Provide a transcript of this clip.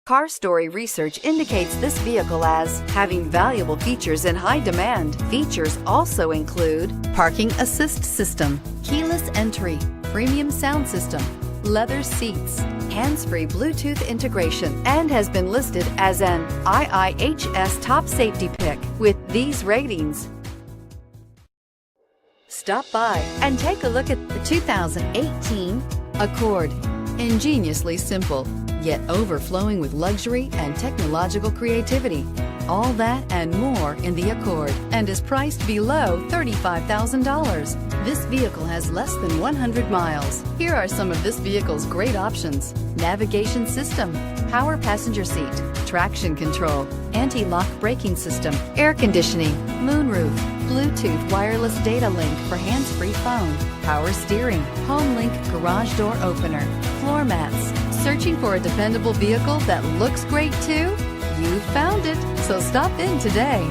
Car Story research indicates this vehicle as having valuable features in high demand. Features also include parking assist system, keyless entry, premium sound system, leather seats, hands-free Bluetooth integration, and has been listed as an IIHS top safety pick with these ratings. Stop by and take a look at the 2018 Accord. Ingeniously simple, yet overflowing with luxury and technological creativity. All that and more in the Accord, and is priced below $35,000. This vehicle has less than 100 miles. Here are some of this vehicle's great options: navigation system, power passenger seat, traction control, anti-lock braking system, air conditioning, moonroof, Bluetooth wireless data link for hands-free phone, power steering, home link garage door opener, floor mats. Searching for a dependable vehicle that looks great too? You found it, so stop in today.